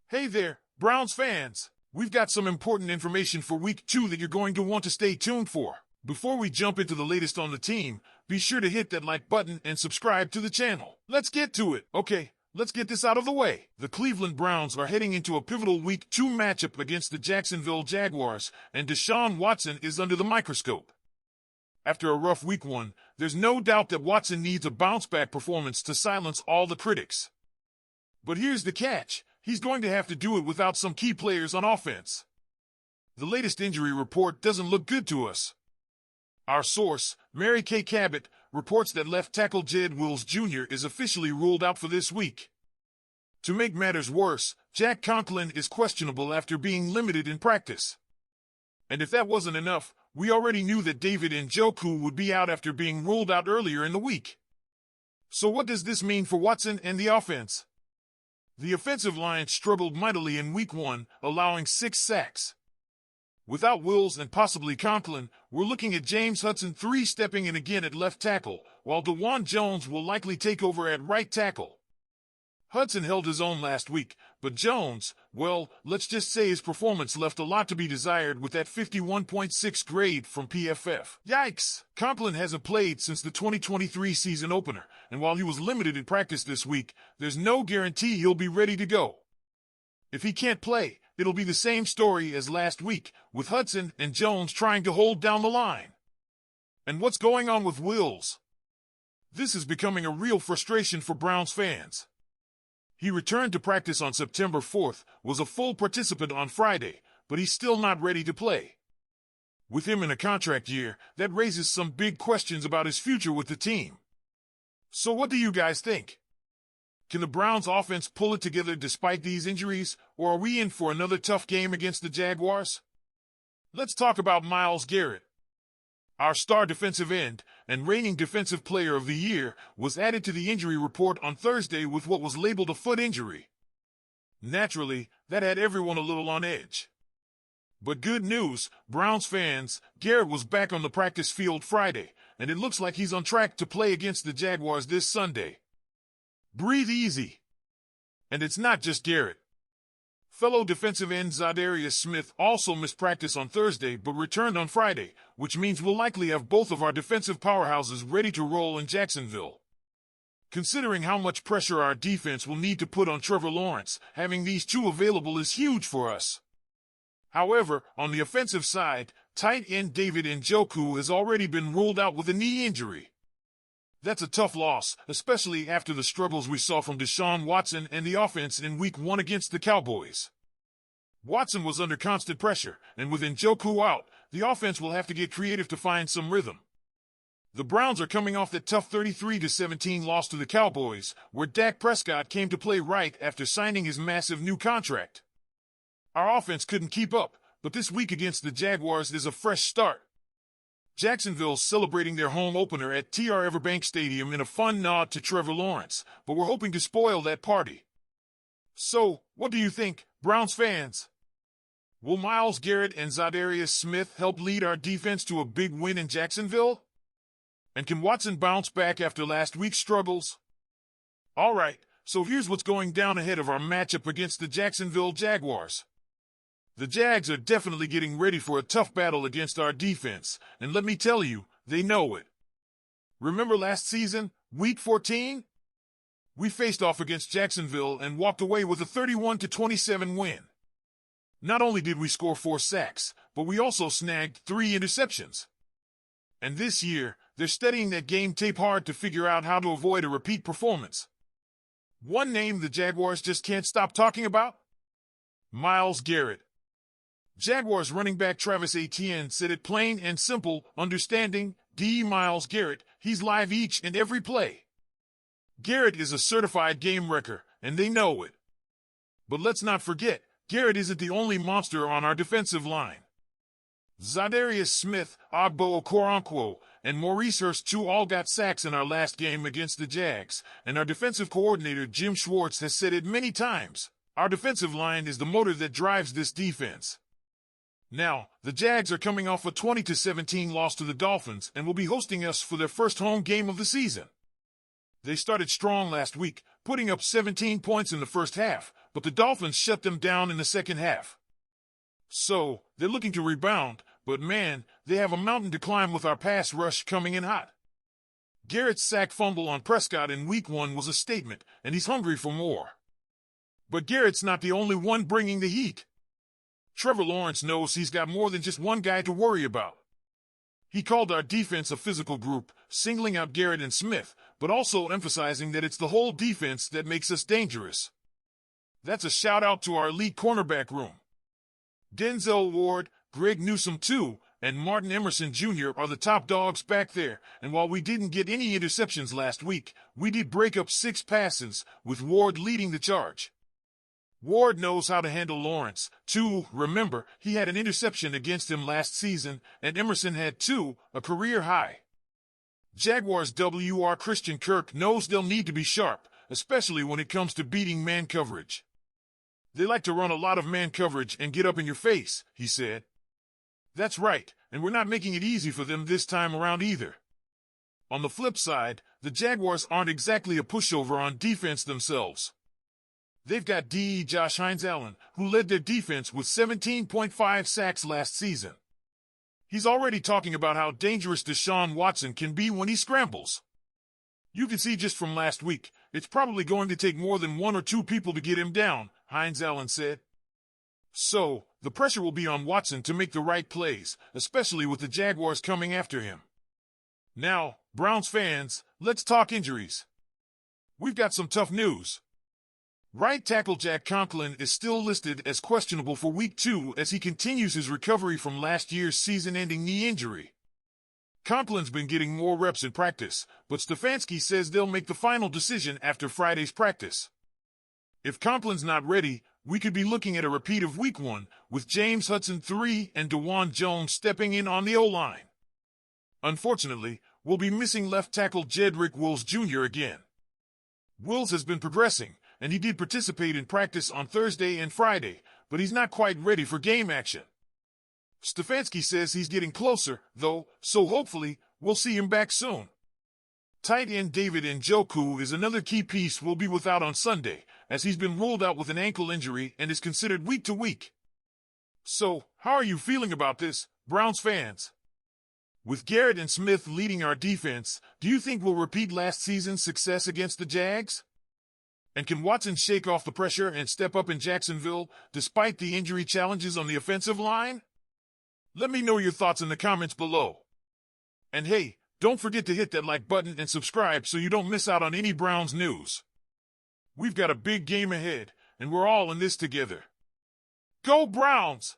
Hey there, Browns fans! We've got some important information for Week 2 that you're going to want to stay tuned for. Before we jump into the latest on the team, be sure to hit that like button and subscribe to the channel. Let's get to it. Okay, let's get this out of the way. The Cleveland Browns are heading into a pivotal Week 2 matchup against the Jacksonville Jaguars, and Deshaun Watson is under the microscope. After a rough Week 1, there's no doubt that Watson needs a bounce-back performance to silence all the critics. But here's the catch. He's going to have to do it without some key players on offense. The latest injury report doesn't look good to us. Our source, Mary Kay Cabot, reports that left tackle Jed Wills Jr. is officially ruled out for this week. To make matters worse, Jack Conklin is questionable after being limited in practice. And if that wasn't enough, we already knew that David Njoku would be out after being ruled out earlier in the week. So what does this mean for Watson and the offense? The offensive line struggled mightily in Week 1, allowing 6 sacks. Without Wills and possibly Conklin, we're looking at James Hudson stepping in again at left tackle, while DeJuan Jones will likely take over at right tackle. Hudson held his own last week, but Jones, well, let's just say his performance left a lot to be desired with that 51.6 grade from PFF. Yikes! Conklin hasn't played since the 2023 season opener, and while he was limited in practice this week, there's no guarantee he'll be ready to go. If he can't play, it'll be the same story as last week, with Hudson and Jones trying to hold down the line. And what's going on with Wills? This is becoming a real frustration for Browns fans. He returned to practice on September 4th, was a full participant on Friday, but he's still not ready to play. With him in a contract year, that raises some big questions about his future with the team. So what do you guys think? Can the Browns offense pull it together despite these injuries, or are we in for another tough game against the Jaguars? Let's talk about Myles Garrett. Our star defensive end and reigning Defensive Player of the Year was added to the injury report on Thursday with what was labeled a foot injury. Naturally, that had everyone a little on edge. But good news, Browns fans, Garrett was back on the practice field Friday, and it looks like he's on track to play against the Jaguars this Sunday. Breathe easy. And it's not just Garrett. Fellow defensive end Zadarius Smith also missed practice on Thursday but returned on Friday, which means we'll likely have both of our defensive powerhouses ready to roll in Jacksonville. Considering how much pressure our defense will need to put on Trevor Lawrence, having these two available is huge for us. However, on the offensive side, tight end David Njoku has already been ruled out with a knee injury. That's a tough loss, especially after the struggles we saw from Deshaun Watson and the offense in Week 1 against the Cowboys. Watson was under constant pressure, and with Njoku out, the offense will have to get creative to find some rhythm. The Browns are coming off that tough 33-17 loss to the Cowboys, where Dak Prescott came to play right after signing his massive new contract. Our offense couldn't keep up, but this week against the Jaguars is a fresh start. Jacksonville's celebrating their home opener at TR Everbank Stadium in a fun nod to Trevor Lawrence, but we're hoping to spoil that party. So, what do you think, Browns fans? Will Myles Garrett and Zadarius Smith help lead our defense to a big win in Jacksonville? And can Watson bounce back after last week's struggles? All right, so here's what's going down ahead of our matchup against the Jacksonville Jaguars. The Jags are definitely getting ready for a tough battle against our defense, and let me tell you, they know it. Remember last season, Week 14? We faced off against Jacksonville and walked away with a 31-27 win. Not only did we score 4 sacks, but we also snagged 3 interceptions. And this year, they're studying that game tape hard to figure out how to avoid a repeat performance. One name the Jaguars just can't stop talking about? Myles Garrett. Jaguars running back Travis Etienne said it plain and simple, understanding, Myles Garrett, he's live each and every play. Garrett is a certified game wrecker, and they know it. But let's not forget, Garrett isn't the only monster on our defensive line. Zadarius Smith, Ogbo Okoronkwo, and Maurice Hurst all got sacks in our last game against the Jags, and our defensive coordinator Jim Schwartz has said it many times. Our defensive line is the motor that drives this defense. Now, the Jags are coming off a 20-17 loss to the Dolphins and will be hosting us for their first home game of the season. They started strong last week, putting up 17 points in the first half, but the Dolphins shut them down in the second half. So, they're looking to rebound, but man, they have a mountain to climb with our pass rush coming in hot. Garrett's sack fumble on Prescott in Week 1 was a statement, and he's hungry for more. But Garrett's not the only one bringing the heat. Trevor Lawrence knows he's got more than just one guy to worry about. He called our defense a physical group, singling out Garrett and Smith, but also emphasizing that it's the whole defense that makes us dangerous. That's a shout-out to our elite cornerback room. Denzel Ward, Greg Newsome II, and Martin Emerson Jr. are the top dogs back there, and while we didn't get any interceptions last week, we did break up 6 passes, with Ward leading the charge. Ward knows how to handle Lawrence, too. Remember, he had an interception against him last season, and Emerson had 2, a career high. Jaguars WR Christian Kirk knows they'll need to be sharp, especially when it comes to beating man coverage. They like to run a lot of man coverage and get up in your face, he said. That's right, and we're not making it easy for them this time around either. On the flip side, the Jaguars aren't exactly a pushover on defense themselves. They've got DE Josh Hines-Allen, who led their defense with 17.5 sacks last season. He's already talking about how dangerous Deshaun Watson can be when he scrambles. You can see just from last week, it's probably going to take more than 1 or 2 people to get him down, Hines-Allen said. So, the pressure will be on Watson to make the right plays, especially with the Jaguars coming after him. Now, Browns fans, let's talk injuries. We've got some tough news. Right tackle Jack Conklin is still listed as questionable for Week 2 as he continues his recovery from last year's season-ending knee injury. Conklin's been getting more reps in practice, but Stefanski says they'll make the final decision after Friday's practice. If Conklin's not ready, we could be looking at a repeat of Week 1, with James Hudson III and DeJuan Jones stepping in on the O-line. Unfortunately, we'll be missing left tackle Jedrick Wills Jr. again. Wills has been progressing, and he did participate in practice on Thursday and Friday, but he's not quite ready for game action. Stefanski says he's getting closer, though, so hopefully, we'll see him back soon. Tight end David Njoku is another key piece we'll be without on Sunday, as he's been ruled out with an ankle injury and is considered week to week. So, how are you feeling about this, Browns fans? With Garrett and Smith leading our defense, do you think we'll repeat last season's success against the Jags? And can Watson shake off the pressure and step up in Jacksonville, despite the injury challenges on the offensive line? Let me know your thoughts in the comments below. And hey, don't forget to hit that like button and subscribe so you don't miss out on any Browns news. We've got a big game ahead, and we're all in this together. Go Browns!